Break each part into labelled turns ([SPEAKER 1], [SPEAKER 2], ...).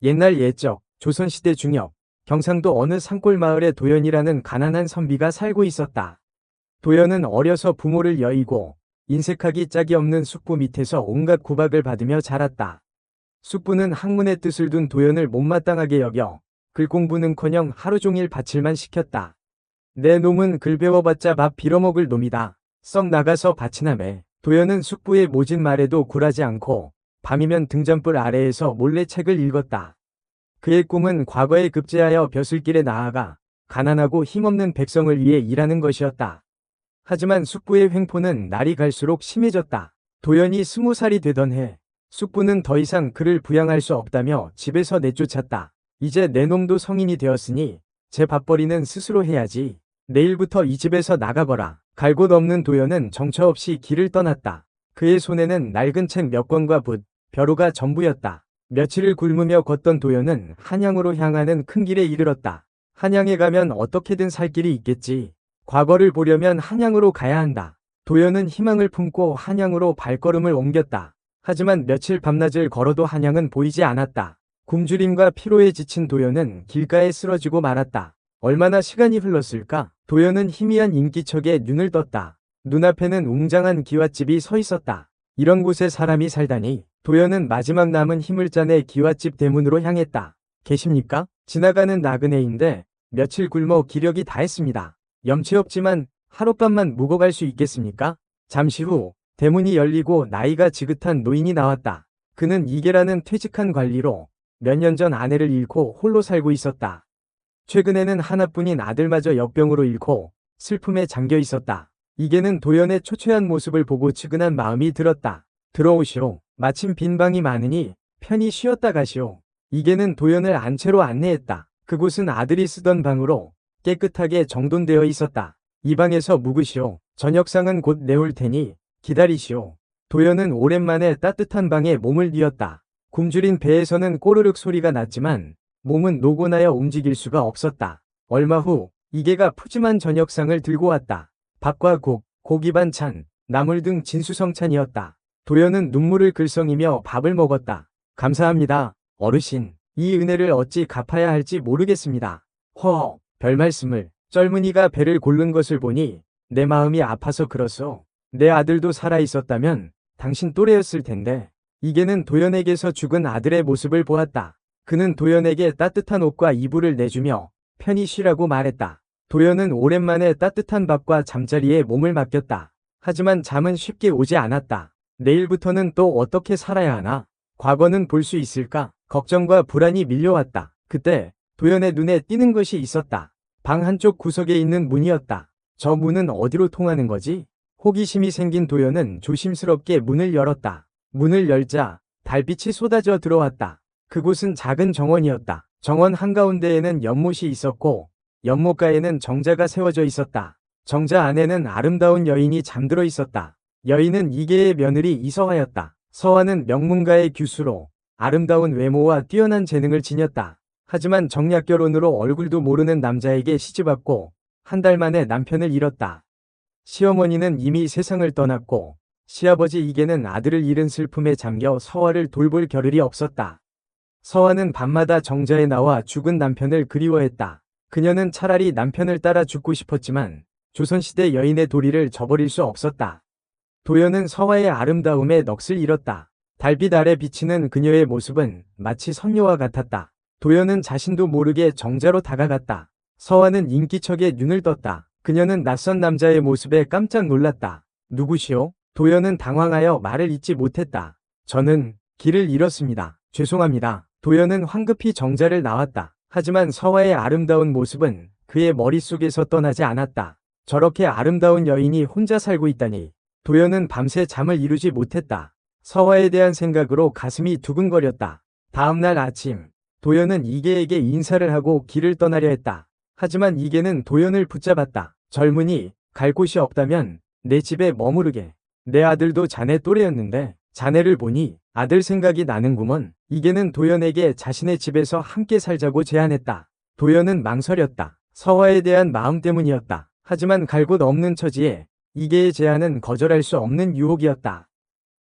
[SPEAKER 1] 옛날 옛적 조선시대 중엽 경상도 어느 산골 마을에 도연이라는 가난한 선비가 살고 있었다. 도연은 어려서 부모를 여의고 인색하기 짝이 없는 숙부 밑에서 온갖 구박을 받으며 자랐다. 숙부는 학문의 뜻을 둔 도연을 못마땅하게 여겨 글 공부는커녕 하루 종일 밭일만 시켰다. 내 놈은 글 배워봤자 밥 빌어먹을 놈이다. 썩 나가서 밭이나 매. 도연은 숙부의 모진 말에도 굴하지 않고 밤이면 등잔불 아래에서 몰래 책을 읽었다. 그의 꿈은 과거에 급제하여 벼슬길에 나아가 가난하고 힘없는 백성을 위해 일하는 것이었다. 하지만 숙부의 횡포는 날이 갈수록 심해졌다. 도연이 20살이 되던 해 숙부는 더 이상 그를 부양할 수 없다며 집에서 내쫓았다. 이제 내 놈도 성인이 되었으니 제 밥벌이는 스스로 해야지. 내일부터 이 집에서 나가거라. 갈 곳 없는 도연은 정처 없이 길을 떠났다. 그의 손에는 낡은 책 몇 권과 붓, 벼루가 전부였다. 며칠을 굶으며 걷던 도연은 한양으로 향하는 큰 길에 이르렀다. 한양에 가면 어떻게든 살 길이 있겠지. 과거를 보려면 한양으로 가야 한다. 도연은 희망을 품고 한양으로 발걸음을 옮겼다. 하지만 며칠 밤낮을 걸어도 한양은 보이지 않았다. 굶주림과 피로에 지친 도연은 길가에 쓰러지고 말았다. 얼마나 시간이 흘렀을까? 도연은 희미한 인기척에 눈을 떴다. 눈앞에는 웅장한 기와집이 서 있었다. 이런 곳에 사람이 살다니. 도연은 마지막 남은 힘을 짜내 기와집 대문으로 향했다. 계십니까? 지나가는 나그네인데 며칠 굶어 기력이 다했습니다. 염치 없지만 하룻밤만 묵어 갈 수 있겠습니까? 잠시 후 대문이 열리고 나이가 지긋한 노인이 나왔다. 그는 이계라는 퇴직한 관리로 몇 년 전 아내를 잃고 홀로 살고 있었다. 최근에는 하나뿐인 아들마저 역병으로 잃고 슬픔에 잠겨 있었다. 이계는 도연의 초췌한 모습을 보고 측은한 마음이 들었다. 들어오시오. 마침 빈 방이 많으니 편히 쉬었다 가시오. 이계는 도연을 안채로 안내했다. 그곳은 아들이 쓰던 방으로 깨끗하게 정돈되어 있었다. 이 방에서 묵으시오. 저녁상은 곧 내올 테니 기다리시오. 도연은 오랜만에 따뜻한 방에 몸을 뉘었다. 굶주린 배에서는 꼬르륵 소리가 났지만 몸은 노곤하여 움직일 수가 없었다. 얼마 후 이계가 푸짐한 저녁상을 들고 왔다. 밥과 국, 고기 반찬, 나물 등 진수성찬이었다. 도연은 눈물을 글썽이며 밥을 먹었다. 감사합니다, 어르신. 이 은혜를 어찌 갚아야 할지 모르겠습니다. 별 말씀을. 젊은이가 배를 고른 것을 보니 내 마음이 아파서 그렇소. 내 아들도 살아있었다면 당신 또래였을 텐데. 이계는 도연에게서 죽은 아들의 모습을 보았다. 그는 도연에게 따뜻한 옷과 이불을 내주며 편히 쉬라고 말했다. 도연은 오랜만에 따뜻한 밥과 잠자리에 몸을 맡겼다. 하지만 잠은 쉽게 오지 않았다. 내일부터는 또 어떻게 살아야 하나? 과거는 볼 수 있을까? 걱정과 불안이 밀려왔다. 그때 도연의 눈에 띄는 것이 있었다. 방 한쪽 구석에 있는 문이었다. 저 문은 어디로 통하는 거지? 호기심이 생긴 도연은 조심스럽게 문을 열었다. 문을 열자 달빛이 쏟아져 들어왔다. 그곳은 작은 정원이었다. 정원 한가운데에는 연못이 있었고 연못가에는 정자가 세워져 있었다. 정자 안에는 아름다운 여인이 잠들어 있었다. 여인은 이계의 며느리 이서화였다. 서화는 명문가의 규수로 아름다운 외모와 뛰어난 재능을 지녔다. 하지만 정략결혼으로 얼굴도 모르는 남자에게 시집왔고 한 달 만에 남편을 잃었다. 시어머니는 이미 세상을 떠났고 시아버지 이계는 아들을 잃은 슬픔에 잠겨 서화를 돌볼 겨를이 없었다. 서화는 밤마다 정자에 나와 죽은 남편을 그리워했다. 그녀는 차라리 남편을 따라 죽고 싶었지만 조선시대 여인의 도리를 저버릴 수 없었다. 도연은 서화의 아름다움에 넋을 잃었다. 달빛 아래 비치는 그녀의 모습은 마치 선녀와 같았다. 도연은 자신도 모르게 정자로 다가갔다. 서화는 인기척에 눈을 떴다. 그녀는 낯선 남자의 모습에 깜짝 놀랐다. 누구시오? 도연은 당황하여 말을 잇지 못했다. 저는 길을 잃었습니다. 죄송합니다. 도연은 황급히 정자를 나왔다. 하지만 서화의 아름다운 모습은 그의 머릿속에서 떠나지 않았다. 저렇게 아름다운 여인이 혼자 살고 있다니. 도연은 밤새 잠을 이루지 못했다. 서화에 대한 생각으로 가슴이 두근거렸다. 다음날 아침, 도연은 이계에게 인사를 하고 길을 떠나려 했다. 하지만 이계는 도연을 붙잡았다. 젊은이, 갈 곳이 없다면 내 집에 머무르게. 내 아들도 자네 또래였는데 자네를 보니 아들 생각이 나는구먼. 이계는 도연에게 자신의 집에서 함께 살자고 제안했다. 도연은 망설였다. 서화에 대한 마음 때문이었다. 하지만 갈 곳 없는 처지에 이계의 제안은 거절할 수 없는 유혹이었다.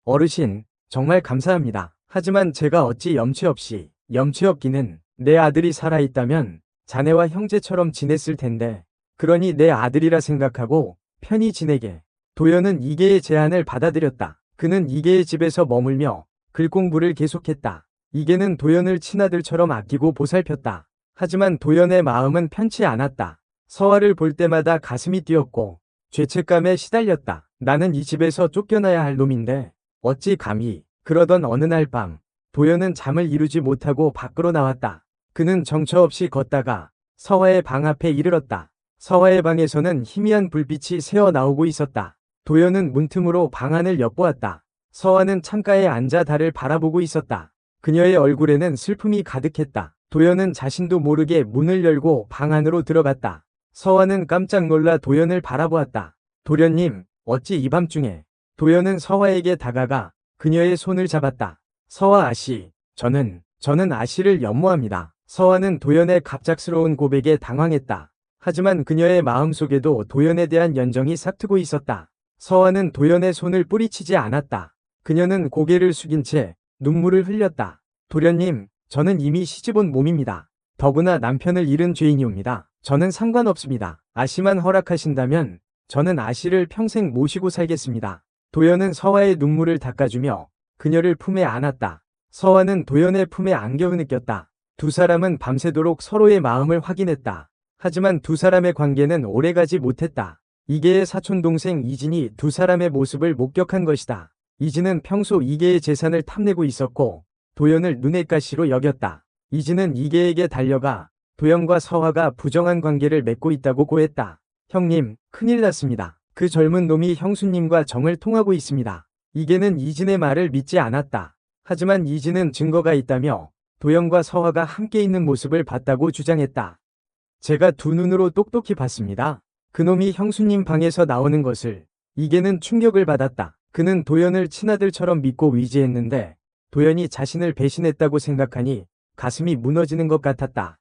[SPEAKER 1] 어르신, 정말 감사합니다. 하지만 제가 어찌 염치 없이 염치없기는 내 아들이 살아있다면 자네와 형제처럼 지냈을 텐데 그러니 내 아들이라 생각하고 편히 지내게. 도연은 이계의 제안을 받아들였다. 그는 이계의 집에서 머물며 글 공부를 계속했다. 이계는 도연을 친아들처럼 아끼고 보살폈다. 하지만 도연의 마음은 편치 않았다. 서화를 볼 때마다 가슴이 뛰었고 죄책감에 시달렸다. 나는 이 집에서 쫓겨나야 할 놈인데 어찌 감히. 그러던 어느 날 밤 도연은 잠을 이루지 못하고 밖으로 나왔다. 그는 정처 없이 걷다가 서화의 방 앞에 이르렀다. 서화의 방에서는 희미한 불빛이 새어 나오고 있었다. 도연은 문틈으로 방 안을 엿보았다. 서화는 창가에 앉아 달을 바라보고 있었다. 그녀의 얼굴에는 슬픔이 가득했다. 도연은 자신도 모르게 문을 열고 방 안으로 들어갔다. 서화는 깜짝 놀라 도연을 바라보았다. 도련님, 어찌 이 밤중에. 도연은 서화에게 다가가 그녀의 손을 잡았다. 서화 아씨, 저는 아씨를 연모합니다. 서화는 도연의 갑작스러운 고백에 당황했다. 하지만 그녀의 마음속에도 도연에 대한 연정이 싹트고 있었다. 서화는 도연의 손을 뿌리치지 않았다. 그녀는 고개를 숙인 채 눈물을 흘렸다. 도련님, 저는 이미 시집온 몸입니다. 더구나 남편을 잃은 죄인이옵니다. 저는 상관없습니다. 아씨만 허락하신다면 저는 아씨를 평생 모시고 살겠습니다. 도연은 서화의 눈물을 닦아주며 그녀를 품에 안았다. 서화는 도연의 품에 안겨 느꼈다. 두 사람은 밤새도록 서로의 마음을 확인했다. 하지만 두 사람의 관계는 오래가지 못했다. 이계의 사촌동생 이진이 두 사람의 모습을 목격한 것이다. 이진은 평소 이계의 재산을 탐내고 있었고 도연을 눈엣 가시로 여겼다. 이진은 이계에게 달려가 도연과 서화가 부정한 관계를 맺고 있다고 고했다. 형님, 큰일 났습니다. 그 젊은 놈이 형수님과 정을 통하고 있습니다. 이계는 이진의 말을 믿지 않았다. 하지만 이진은 증거가 있다며 도연과 서화가 함께 있는 모습을 봤다고 주장했다. 제가 두 눈으로 똑똑히 봤습니다. 그놈이 형수님 방에서 나오는 것을. 이계는 충격을 받았다. 그는 도연을 친아들처럼 믿고 위지했는데 도연이 자신을 배신했다고 생각하니 가슴이 무너지는 것 같았다.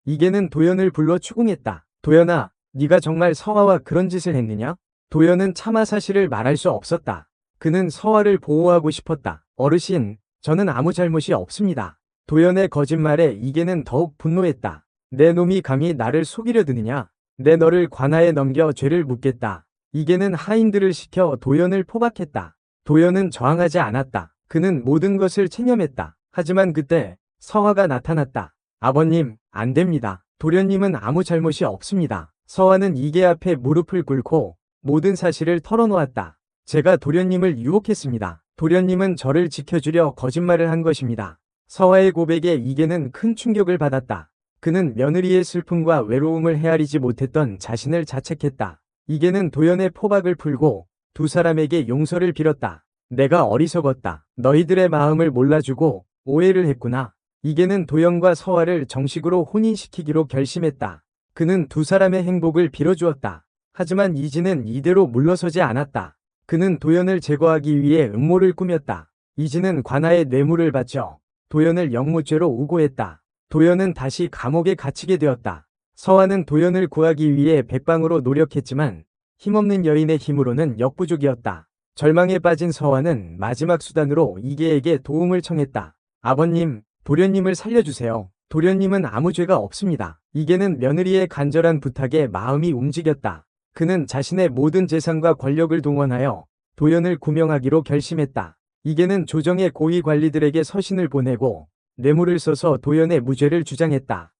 [SPEAKER 1] 이계는 도연을 불러 추궁했다. 도연아, 네가 정말 서화와 그런 짓을 했느냐? 도연은 차마 사실을 말할 수 없었다. 그는 서화를 보호하고 싶었다. 어르신, 저는 아무 잘못이 없습니다. 도연의 거짓말에 이계는 더욱 분노했다. 내 놈이 감히 나를 속이려 드느냐? 내 너를 관아에 넘겨 죄를 묻겠다. 이계는 하인들을 시켜 도연을 포박했다. 도연은 저항하지 않았다. 그는 모든 것을 체념했다. 하지만 그때 서화가 나타났다. 아버님, 안 됩니다. 도련님은 아무 잘못이 없습니다. 서화는 이계 앞에 무릎을 꿇고 모든 사실을 털어놓았다. 제가 도련님을 유혹했습니다. 도련님은 저를 지켜주려 거짓말을 한 것입니다. 서화의 고백에 이계는 큰 충격을 받았다. 그는 며느리의 슬픔과 외로움을 헤아리지 못했던 자신을 자책했다. 이계는 도연의 포박을 풀고 두 사람에게 용서를 빌었다. 내가 어리석었다. 너희들의 마음을 몰라주고 오해를 했구나. 이계는 도연과 서화를 정식으로 혼인시키기로 결심했다. 그는 두 사람의 행복을 빌어주었다. 하지만 이진은 이대로 물러서지 않았다. 그는 도연을 제거하기 위해 음모를 꾸몄다. 이진은 관아에 뇌물을 바쳐 도연을 영모죄로 우고했다. 도연은 다시 감옥에 갇히게 되었다. 서화는 도연을 구하기 위해 백방으로 노력했지만 힘없는 여인의 힘으로는 역부족이었다. 절망에 빠진 서화는 마지막 수단으로 이계에게 도움을 청했다. 아버님, 도련님을 살려주세요. 도련님은 아무 죄가 없습니다. 이계는 며느리의 간절한 부탁에 마음이 움직였다. 그는 자신의 모든 재산과 권력을 동원하여 도연을 구명하기로 결심했다. 이계는 조정의 고위 관리들에게 서신을 보내고 뇌물을 써서 도연의 무죄를 주장했다.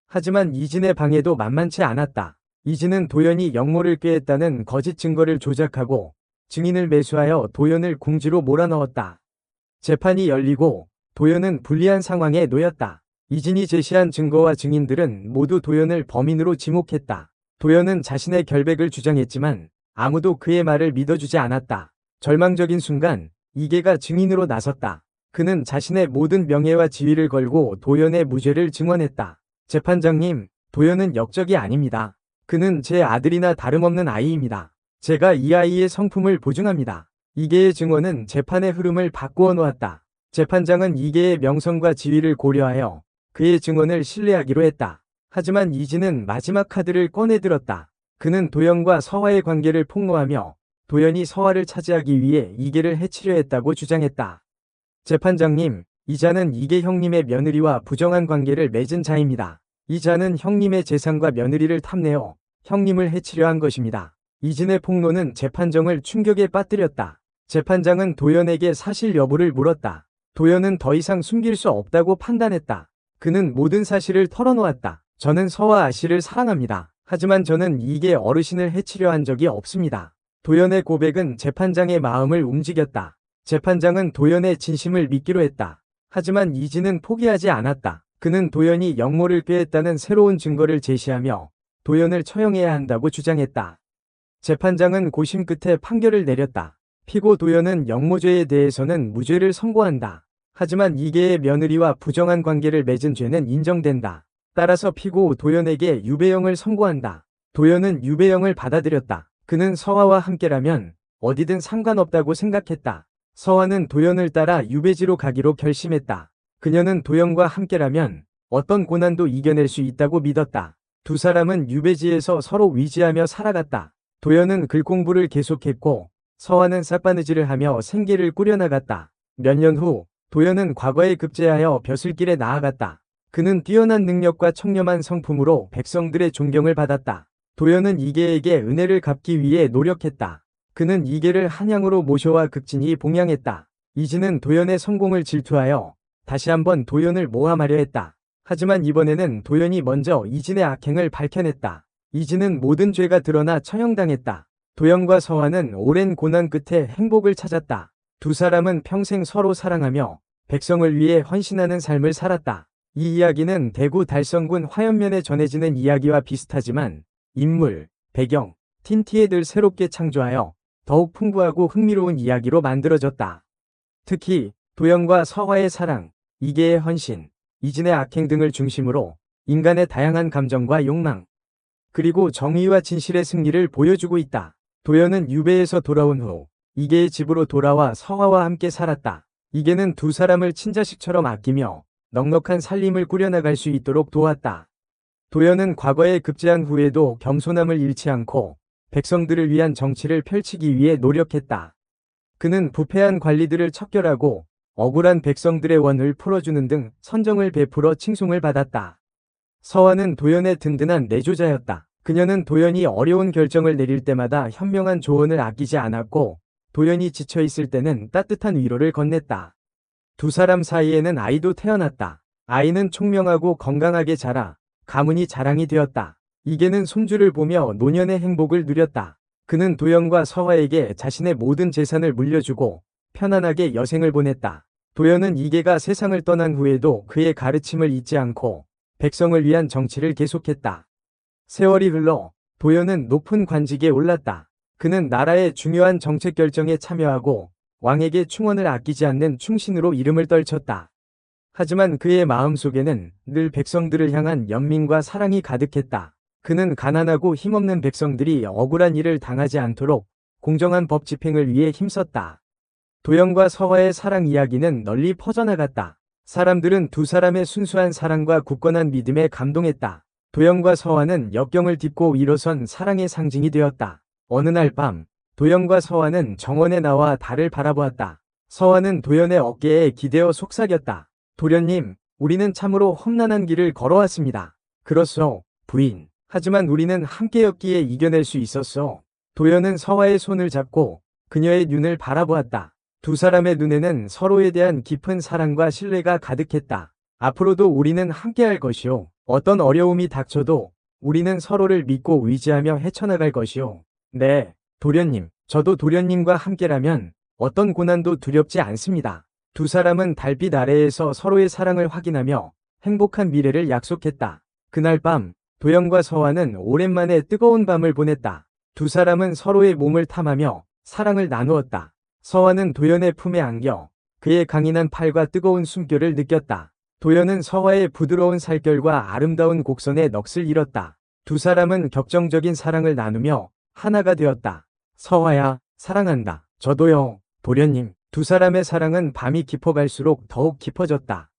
[SPEAKER 1] 하지만 이진의 방해도 만만치 않았다. 이진은 도연이 영모를 꾀했다는 거짓 증거를 조작하고 증인을 매수하여 도연을 궁지로 몰아넣었다. 재판이 열리고 도연은 불리한 상황에 놓였다. 이진이 제시한 증거와 증인들은 모두 도연을 범인으로 지목했다. 도연은 자신의 결백을 주장했지만 아무도 그의 말을 믿어주지 않았다. 절망적인 순간 이계가 증인으로 나섰다. 그는 자신의 모든 명예와 지위를 걸고 도연의 무죄를 증언했다. 재판장님, 도연은 역적이 아닙니다. 그는 제 아들이나 다름없는 아이입니다. 제가 이 아이의 성품을 보증합니다. 이계의 증언은 재판의 흐름을 바꾸어 놓았다. 재판장은 이계의 명성과 지위를 고려하여 그의 증언을 신뢰하기로 했다. 하지만 이진은 마지막 카드를 꺼내들었다. 그는 도연과 서화의 관계를 폭로하며 도연이 서화를 차지하기 위해 이계를 해치려 했다고 주장했다. 재판장님, 이자는 이계 형님의 며느리와 부정한 관계를 맺은 자입니다. 이자는 형님의 재산과 며느리를 탐내어 형님을 해치려 한 것입니다. 이진의 폭로는 재판정을 충격에 빠뜨렸다. 재판장은 도연에게 사실 여부를 물었다. 도연은 더 이상 숨길 수 없다고 판단했다. 그는 모든 사실을 털어놓았다. 저는 서와 아씨를 사랑합니다. 하지만 저는 이계 어르신을 해치려 한 적이 없습니다. 도연의 고백은 재판장의 마음을 움직였다. 재판장은 도연의 진심을 믿기로 했다. 하지만 이진은 포기하지 않았다. 그는 도연이 영모를 꾀했다는 새로운 증거를 제시하며 도연을 처형해야 한다고 주장했다. 재판장은 고심 끝에 판결을 내렸다. 피고 도연은 영모죄에 대해서는 무죄를 선고한다. 하지만 이계의 며느리와 부정한 관계를 맺은 죄는 인정된다. 따라서 피고 도연에게 유배형을 선고한다. 도연은 유배형을 받아들였다. 그는 서화와 함께라면 어디든 상관없다고 생각했다. 서화는 도연을 따라 유배지로 가기로 결심했다. 그녀는 도연과 함께라면 어떤 고난도 이겨낼 수 있다고 믿었다. 두 사람은 유배지에서 서로 위지하며 살아갔다. 도연은 글 공부를 계속했고 서화는 싹바느질을 하며 생계를 꾸려나갔다. 몇 년 후 도연은 과거에 급제하여 벼슬길에 나아갔다. 그는 뛰어난 능력과 청렴한 성품으로 백성들의 존경을 받았다. 도연은 이계에게 은혜를 갚기 위해 노력했다. 그는 이계를 한양으로 모셔와 극진히 봉양했다. 이진은 도연의 성공을 질투하여 다시 한번 도연을 모함하려 했다. 하지만 이번에는 도연이 먼저 이진의 악행을 밝혀냈다. 이진은 모든 죄가 드러나 처형당했다. 도연과 서화는 오랜 고난 끝에 행복을 찾았다. 두 사람은 평생 서로 사랑하며 백성을 위해 헌신하는 삶을 살았다. 이 이야기는 대구 달성군 화연면에 전해지는 이야기와 비슷하지만 인물, 배경, 틴티에들 새롭게 창조하여 더욱 풍부하고 흥미로운 이야기로 만들어졌다. 특히 도연과 서화의 사랑, 이계의 헌신, 이진의 악행 등을 중심으로 인간의 다양한 감정과 욕망, 그리고 정의와 진실의 승리를 보여주고 있다. 도연은 유배에서 돌아온 후 이계의 집으로 돌아와 서화와 함께 살았다. 이계는 두 사람을 친자식처럼 아끼며 넉넉한 살림을 꾸려나갈 수 있도록 도왔다. 도연은 과거에 급제한 후에도 겸손함을 잃지 않고 백성들을 위한 정치를 펼치기 위해 노력했다. 그는 부패한 관리들을 척결하고 억울한 백성들의 원을 풀어주는 등 선정을 베풀어 칭송을 받았다. 서화는 도연의 든든한 내조자였다. 그녀는 도연이 어려운 결정을 내릴 때마다 현명한 조언을 아끼지 않았고 도연이 지쳐있을 때는 따뜻한 위로를 건넸다. 두 사람 사이에는 아이도 태어났다. 아이는 총명하고 건강하게 자라 가문이 자랑이 되었다. 이계는 손주를 보며 노년의 행복을 누렸다. 그는 도연과 서화에게 자신의 모든 재산을 물려주고 편안하게 여생을 보냈다. 도연은 이계가 세상을 떠난 후에도 그의 가르침을 잊지 않고 백성을 위한 정치를 계속했다. 세월이 흘러 도연은 높은 관직에 올랐다. 그는 나라의 중요한 정책 결정에 참여하고 왕에게 충원을 아끼지 않는 충신으로 이름을 떨쳤다. 하지만 그의 마음속에는 늘 백성들을 향한 연민과 사랑이 가득했다. 그는 가난하고 힘없는 백성들이 억울한 일을 당하지 않도록 공정한 법 집행을 위해 힘썼다. 도연과 서화의 사랑 이야기는 널리 퍼져나갔다. 사람들은 두 사람의 순수한 사랑과 굳건한 믿음에 감동했다. 도연과 서화는 역경을 딛고 일어선 사랑의 상징이 되었다. 어느 날 밤, 도연과 서화는 정원에 나와 달을 바라보았다. 서화는 도연의 어깨에 기대어 속삭였다. 도련님, 우리는 참으로 험난한 길을 걸어왔습니다. 그렇소, 부인. 하지만 우리는 함께였기에 이겨낼 수 있었소. 도연은 서화의 손을 잡고 그녀의 눈을 바라보았다. 두 사람의 눈에는 서로에 대한 깊은 사랑과 신뢰가 가득했다. 앞으로도 우리는 함께할 것이오. 어떤 어려움이 닥쳐도 우리는 서로를 믿고 의지하며 헤쳐나갈 것이오. 네, 도련님. 저도 도련님과 함께라면 어떤 고난도 두렵지 않습니다. 두 사람은 달빛 아래에서 서로의 사랑을 확인하며 행복한 미래를 약속했다. 그날 밤, 도연과 서화는 오랜만에 뜨거운 밤을 보냈다. 두 사람은 서로의 몸을 탐하며 사랑을 나누었다. 서화는 도연의 품에 안겨 그의 강인한 팔과 뜨거운 숨결을 느꼈다. 도연은 서화의 부드러운 살결과 아름다운 곡선에 넋을 잃었다. 두 사람은 격정적인 사랑을 나누며 하나가 되었다. 서화야, 사랑한다. 저도요, 도련님. 두 사람의 사랑은 밤이 깊어갈수록 더욱 깊어졌다.